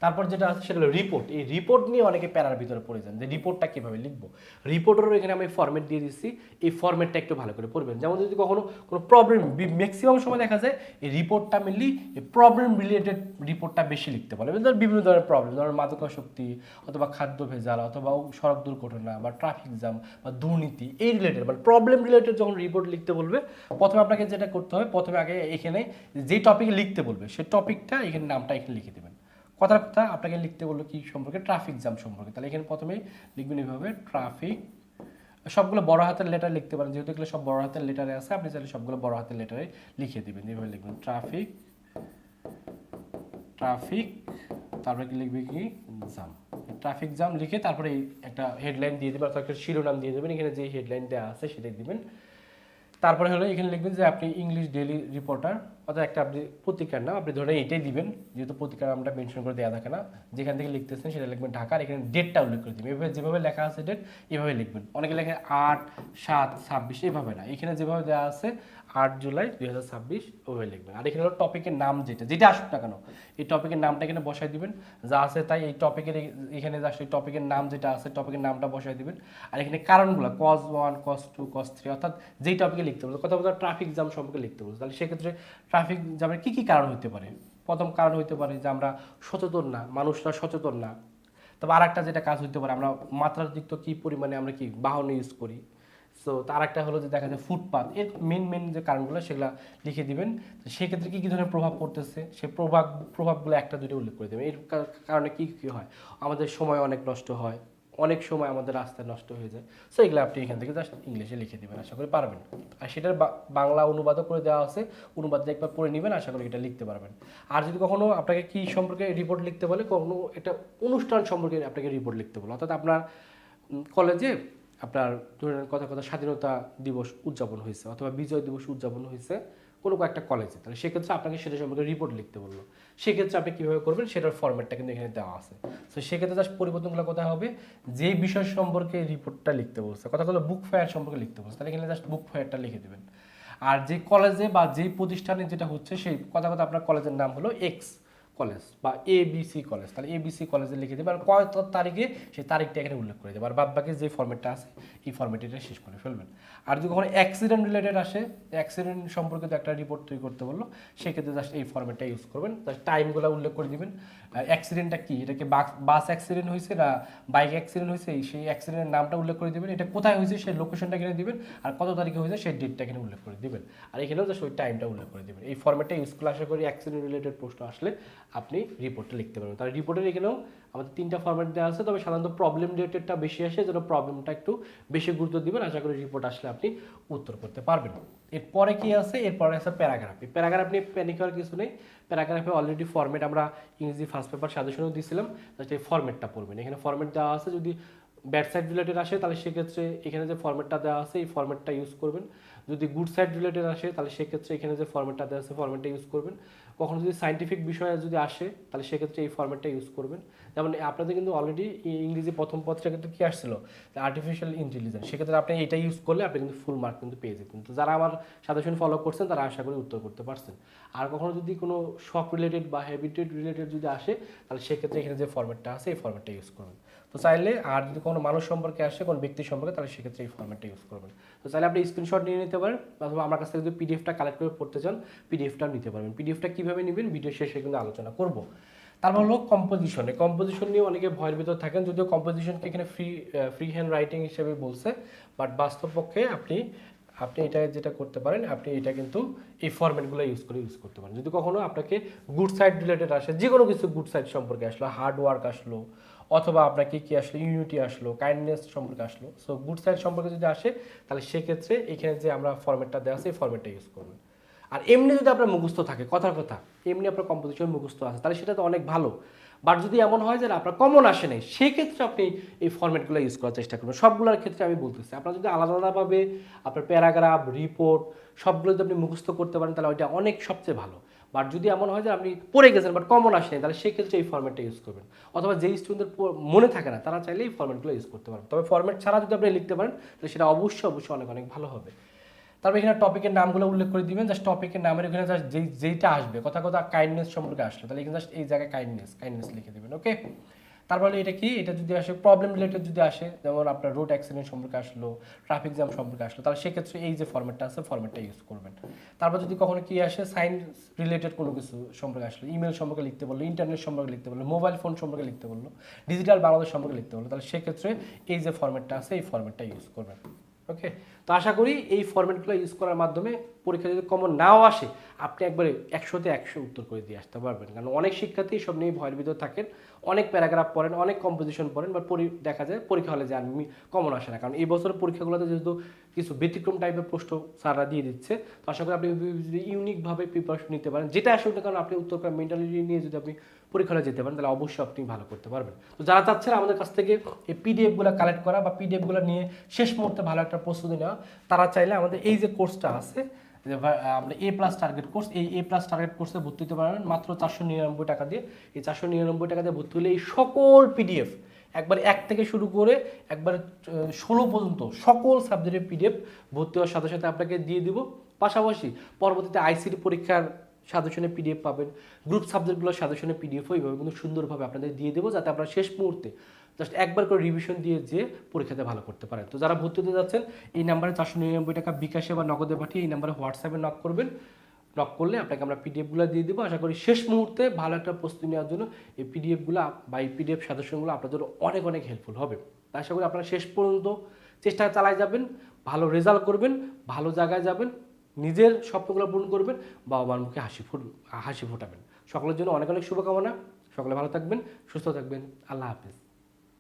তারপর যেটা আছে সেটা হলো রিপোর্ট। এই রিপোর্ট নিয়ে অনেকে প্যারার ভিতরে পড়ে যান যে রিপোর্টটা কীভাবে লিখবো। রিপোর্টেরও এখানে আমি ফরম্যাট দিয়ে দিচ্ছি, এই ফরম্যাটটা একটু ভালো করে পড়বেন। যেমন যদি কখনো কোনো প্রবলেম, ম্যাক্সিমাম সময় দেখা যায় এই রিপোর্টটা মেনলি এই প্রবলেম রিলেটেড রিপোর্টটা বেশি লিখতে বলে। বিভিন্ন ধরনের প্রবলেম, ধরুন মাদকাসক্তি অথবা খাদ্য ভেজাল অথবা সড়ক দুর্ঘটনা বা ট্রাফিক জ্যাম বা দুর্নীতি, এই রিলেটেড মানে প্রবলেম রিলেটেড যখন রিপোর্ট লিখতে বলবে প্রথমে আপনাকে যেটা করতে হবে, প্রথমে আগে এখানে যেই টপিকে লিখতে বলবে সেই টপিকটা এখানে নামটা এখানে লিখে দেবেন। কথার কথা আপনাকে লিখতে বললো কি সম্পর্কে, ট্রাফিক জ্যাম সম্পর্কে, তাহলে এখানে প্রথমেই লিখবেন এইভাবে ট্রাফিক, সবগুলো বড় হাতের লেটার লিখতে পারেন, যেহেতু এগুলো সব বড় হাতের লেটারে আছে আপনি চাইলে সবগুলো বড় হাতের লেটারে লিখে দেবেন। এইভাবে লিখবেন ট্রাফিক, ট্রাফিক, তারপরে কি লিখবে কি জ্যাম, ট্রাফিক জ্যাম লিখে তারপরে একটা হেডলাইন দিয়ে দেবেন অথবা একটা শিরোনাম দিয়ে দেবেন, এখানে যে হেডলাইন দেওয়া আছে সেটাই দিবেন। তারপরে হলো এখানে লিখবেন যে আপনি ইংলিশ ডেইলি রিপোর্টার, অথবা একটা আপনি পত্রিকার নাম আপনি ধরেন এটাই দিবেন, যেহেতু পত্রিকার নামটা মেনশন করে দেওয়া থাকে না, যেখান থেকে লিখতেছেন সেটা লিখবেন ঢাকার, এখানে ডেটটা উল্লেখ করে দিবেন। এভাবে যেভাবে লেখা আছে ডেট এভাবে লিখবেন। অনেকে লেখে 8/7/26, এভাবে না, এখানে যেভাবে দেওয়া আছে 8 জুলাই 2026 ওভাবে লিখবেন। আর এখানে হলো টপিকের নাম যেটা আসুক না কেন এই টপিকের নামটা এখানে বসাই দিবেন, যা আছে তাই এই টপিকের এখানে জাস্ট এই টপিকের নাম যেটা আছে টপিকের নামটা বসাই দিবেন। আর এখানে কারণগুলো cos 1 cos 2 cos 3, অর্থাৎ যেই টপিকে লিখতে বলছে, কথা বলতে ট্রাফিক জ্যাম সম্পর্কে লিখতে বলছে, তাহলে সেক্ষেত্রে ট্রাফিক জ্যামের কী কী কারণ হতে পারে। প্রথম কারণ হতে পারে যে আমরা সচেতন না, মানুষরা সচেতন না। তবে আর একটা যেটা কাজ হতে পারে আমরা মাত্রাতিরিক্ত কী পরিমাণে আমরা কি বাহন ইউজ করি। সো তার একটা হলো যে দেখা যায় ফুটপাথ, এর মেন যে কারণগুলো সেগুলো লিখে দিবেন। তো সেক্ষেত্রে কী কী ধরনের প্রভাব পড়তেছে সেই প্রভাবগুলো একটা দুটো উল্লেখ করে দেবেন। এর কারণে কী কী হয়, আমাদের সময় অনেক নষ্ট হয়, অনেক সময় আমাদের রাস্তায় নষ্ট হয়ে যায়। সো এগুলো আপনি এখান থেকে জাস্ট ইংলিশে লিখে দেবেন, আশা করি পারবেন। আর সেটার বাংলা অনুবাদও করে দেওয়া আছে, অনুবাদটা একবার পড়ে নেবেন, আশা করি এটা লিখতে পারবেন। আর যদি কখনো আপনাকে কী সম্পর্কে রিপোর্ট লিখতে বলে, কখনো একটা অনুষ্ঠান সম্পর্কে আপনাকে রিপোর্ট লিখতে বলে, অর্থাৎ আপনার কলেজে আপনার ধরেন কথা স্বাধীনতা দিবস উদযাপন হয়েছে অথবা বিজয় দিবস উদযাপন হয়েছে কোনো একটা কলেজে, তাহলে সেক্ষেত্রে আপনাকে সেটা সম্পর্কে রিপোর্ট লিখতে বললো, সেক্ষেত্রে আপনি কীভাবে করবেন সেটার ফরম্যাটটা কিন্তু এখানে দেওয়া আছে। তো সেক্ষেত্রে জাস্ট পরিবর্তনগুলো কোথায় হবে, যেই বিষয় সম্পর্কে রিপোর্টটা লিখতে বলছে, কথা বুক ফায়ার সম্পর্কে লিখতে বলছে, তাহলে এখানে জাস্ট বুক ফায়ারটা লিখে দেবেন। আর যে কলেজে বা যেই প্রতিষ্ঠানে যেটা হচ্ছে সেই কথা আপনার কলেজের নাম হলো এক্স কলেজ বা ABC কলেজ, তাহলে ABC কলেজে লিখে দেবে আর কত তারিখে সেই তারিখটা এখানে উল্লেখ করে দেবে। আর বাদ বাকি যে ফর্মেটটা আছে এই ফর্মেটটা শেষ করে ফেলবেন। আর যদি কখনো অ্যাক্সিডেন্ট রিলেটেড আসে, অ্যাক্সিডেন্ট সম্পর্কিত একটা রিপোর্ট তৈরি করতে বললো, সেক্ষেত্রে জাস্ট এই ফর্মেটটা ইউজ করবেন, জাস্ট টাইমগুলো উল্লেখ করে দিবেন। অ্যাক্সিডেন্টটা কি, এটাকে বাস অ্যাক্সিডেন্ট হয়েছে না বাইক অ্যাক্সিডেন্ট হয়েছে, সেই অ্যাক্সিডেন্টের নামটা উল্লেখ করে দিবেন, এটা কোথায় হয়েছে সেই লোকেশনটা এখানে দিবেন, আর কত তারিখে হয়েছে সেই ডেটটা এখানে উল্লেখ করে দিবেন। আর এখানেও জাস্ট ওই টাইমটা উল্লেখ করে দিবেন। এই ফর্মেটটা ইউজ করলে আশা করি অ্যাক্সিডেন্ট রিলেটেড প্রশ্ন আসলে আপনি রিপোর্টটা লিখতে পারবেন। তাহলে রিপোর্টের এখানেও আমাদের 3টা ফরম্যাট দেওয়া আছে, তবে সাধারণত প্রবলেম রিলেটেডটা বেশি আসে, যেন প্রবলেমটা একটু বেশি গুরুত্ব দিবেন, আশা করি রিপোর্ট আসলে আপনি উত্তর করতে পারবেন। এরপরে কি আছে, এরপরে আছে প্যারাগ্রাফ। প্যারাগ্রাফ নিয়ে প্যানিক হওয়ার কিছু নেই, প্যারাগ্রাফে অলরেডি ফরম্যাট আমরা ইংরেজি ফার্স্ট পেপার সাজেশনও দিয়েছিলাম, জাস্ট এই ফরম্যাটটা পড়বেন। এখানে ফরম্যাট দেওয়া আছে, যদি ব্যাড সাইড রিলেটেড আসে তাহলে সেক্ষেত্রে এখানে যে ফরম্যাটটা দেওয়া আছে এই ফরম্যাটটা ইউজ করবেন। যদি গুড সাইড রিলেটেড আসে তাহলে সেক্ষেত্রে এখানে যে ফরম্যাটটা দেওয়া আছে ফরম্যাটটা ইউজ করবেন। কখনো যদি সাইন্টিফিক বিষয়ে যদি আসে তাহলে সেক্ষেত্রে এই ফরম্যাটটা ইউজ করবেন। যেমন আপনাদের কিন্তু অলরেডি ইংরেজি প্রথম পত্রে কিন্তু কী আসছিল, আর্টিফিশিয়াল ইন্টেলিজেন্স, সেক্ষেত্রে আপনি এটা ইউজ করলে আপনি কিন্তু ফুল মার্ক কিন্তু পেয়ে যেতেন। তো যারা আমার সাজেশন ফলো করছেন তারা আশা করি উত্তর করতে পারছেন। আর কখনো যদি কোনো শক রিলেটেড বা হ্যাবিটেড রিলেটেড যদি আসে তাহলে সেক্ষেত্রে এখানে যে ফরম্যাটটা আছে এই ফরম্যাটটা ইউজ করবেন। তো চাইলে আর যদি কোনো মানুষ সম্পর্কে আসে, কোনো ব্যক্তি সম্পর্কে, তাহলে সেক্ষেত্রে এই ফরম্যাটটা ইউজ করবেন। তো চাইলে আপনি স্ক্রিনশট নিয়ে নিতে পারেন, অথবা আমার কাছ থেকে যদি পিডিএফটা কালেক্ট করে পড়তে চান পিডিএফটা নিতে পারবেন। পিডিএফটা কীভাবে নেবেন ভিডিও শেষে কিন্তু আলোচনা করব। তারপর হলো কম্পোজিশনে, কম্পোজিশন নিয়ে অনেকে ভয়ের ভিতর থাকেন, যদিও কম্পোজিশনকে এখানে ফ্রি হ্যান্ড রাইটিং হিসেবে বলছে, বাট বাস্তব পক্ষে আপনি এটা যেটা করতে পারেন, আপনি এটা কিন্তু এই ফরম্যাটগুলো ইউজ করতে পারেন। যদি কখনো আপনাকে গুড সাইড রিলেটেড আসে, যে কোনো কিছু গুড সাইড সম্পর্কে আসলো, হার্ড ওয়ার্ক আসলো, অথবা আপনাকে কি আসলো, ইউনিটি আসলো, কাইন্ডনেস সম্পর্কে আসলো, সো গুড সাইড সম্পর্কে যদি আসে তাহলে সেক্ষেত্রে এখানে যে আমরা ফরম্যাটটা দেওয়া আছে এই ফরম্যাটটা ইউজ করবেন। আর এমনি যদি আপনার মুখস্থ থাকে কথার কথা, এমনি আপনার কম্পোজিশন মুখস্থ আছে, তাহলে সেটা তো অনেক ভালো। বাট যদি এমন হয় যে আপনার কমন আসে নাই, সেক্ষেত্রে আপনি এই ফরম্যাটগুলো ইউজ করার চেষ্টা করবেন। সবগুলোর ক্ষেত্রে আমি বলতেছি, আপনার যদি আলাদা আলাদাভাবে আপনার প্যারাগ্রাফ, রিপোর্ট সবগুলো যদি আপনি মুখস্থ করতে পারেন, তাহলে ওইটা অনেক সবচেয়ে ভালো। বাট যদি এমন হয় যে আপনি পড়ে গেছেন বাট কমন আসেনি, তাহলে সেক্ষেত্রে এই ফরম্যাটটা ইউজ করবেন। অথবা যেই স্টুডেন্টদের মনে থাকে না, তারা চাইলে এই ফরম্যাটগুলো ইউজ করতে পারেন। তবে ফরম্যাট ছাড়া যদি আপনি লিখতে পারেন, তাহলে সেটা অবশ্যই অবশ্যই অনেক অনেক ভালো হবে। তারপর এখানে টপিকের নামগুলো উল্লেখ করে দিবেন, জাস্ট টপিকের নামের এখানে জাস্ট যেইটা আসবে, কথা কথা কাইন্ডনেস সম্পর্কে আসলো, তাহলে এখানে জাস্ট এই জায়গায় কাইন্ডনেস লিখে দেবেন। ওকে, তারপরে এটা কি, এটা যদি আসে প্রবলেম রিলেটেড যদি আসে, যেমন আপনার রোড অ্যাক্সিডেন্ট সম্পর্কে আসলো, ট্রাফিক জ্যাম সম্পর্কে আসলো, তাহলে সেক্ষেত্রে এই যে ফরম্যাটটা আছে ফরম্যাটটা ইউজ করবেন। তারপর যদি কখনো কি আসে সায়েন্স রিলেটেড কোনো কিছু সম্পর্কে আসলো, ইমেল সম্পর্কে লিখতে বললো, ইন্টারনেট সম্পর্কে লিখতে বললো, মোবাইল ফোন সম্পর্কে লিখতে বললো, ডিজিটাল বাংলাদেশ সম্পর্কে লিখতে বললো, তাহলে সেক্ষেত্রে এই যে ফরম্যাটটা আছে এই ফরম্যাটটা ইউজ করবেন। ওকে, তো আশা করি এই ফরম্যাটগুলো ইউজ করার মাধ্যমে পরীক্ষা যদি কমন নাও আসে, আপনি একবারে 100তে 100 উত্তর করে দিয়ে আসতে পারবেন। কারণ অনেক শিক্ষার্থী সব নিয়ে ভয়ের ভিতর থাকেন, অনেক প্যারাগ্রাফ পড়েন, অনেক কম্পোজিশন পড়েন, বাট দেখা যায় পরীক্ষা হলে যে আমি কমন আসে না। কারণ এই বছরের পরীক্ষাগুলোতে যেহেতু কিছু ব্যতিক্রম টাইপের প্রশ্ন স্যাররা দিয়ে দিচ্ছে, তো আশা করি আপনি যদি ইউনিকভাবে প্রিপারেশন নিতে পারেন, যেটা আসলে কারণ আপনি উত্তর মেন্টালিটি নিয়ে যদি আপনি পরীক্ষা হলে যেতে পারেন, তাহলে অবশ্যই আপনি ভালো করতে পারবেন। তো যারা চাচ্ছেন আমাদের কাছ থেকে এই পিডিএফগুলো কালেক্ট করা বা পিডিএফগুলো নিয়ে শেষ মুহূর্তে ভালো একটা প্রস্তুতি নেওয়া, তারা চাইলে আমাদের এই যে কোর্সটা আছে, আমরা A+ টার্গেট কোর্স, এই A+ টার্গেট কোর্সে ভর্তি হতে পারবেন মাত্র 499 টাকা দিয়ে। এই 499 টাকা দিয়ে ভর্তি হলে এই সকল পিডিএফ একবার 1 থেকে শুরু করে একবার 16 পর্যন্ত সকল সাবজেক্টের পিডিএফ ভর্তি হওয়ার সাথে সাথে আপনাকে দিয়ে দিব। পাশাপাশি পরবর্তীতে আইসিটি পরীক্ষার সাজেশনের পিডিএফ পাবেন, গ্রুপ সাবজেক্টগুলোর সাজেশনের পিডিএফও এইভাবে কিন্তু সুন্দরভাবে আপনাদের দিয়ে দেবো, যাতে আপনারা শেষ মুহূর্তে জাস্ট একবার করে রিভিশন দিয়ে যে পরীক্ষাতে ভালো করতে পারেন। তো যারা ভর্তি হতে যাচ্ছেন, এই নাম্বারে 499 টাকা বিকাশে বা নগদে পাঠিয়ে এই নাম্বারে হোয়াটসঅ্যাপে নক করবেন। নক করলে আপনাকে আমরা পিডিএফগুলো দিয়ে দেবো। আশা করি শেষ মুহূর্তে ভালো একটা প্রস্তুতি নেওয়ার জন্য এই পিডিএফগুলো বা এই পিডিএফ সাজেশনগুলো আপনাদের অনেক অনেক হেল্পফুল হবে। আশা করি আপনারা শেষ পর্যন্ত চেষ্টা চালায় যাবেন, ভালো রেজাল্ট করবেন, ভালো জায়গায় যাবেন, নিজের স্বপ্নগুলো পূরণ করবেন, বাবা মার মুখে হাসি ফোটাবেন। সকলের জন্য অনেক অনেক শুভকামনা। সকলে ভালো থাকবেন, সুস্থ থাকবেন। আল্লাহ হাফেজ।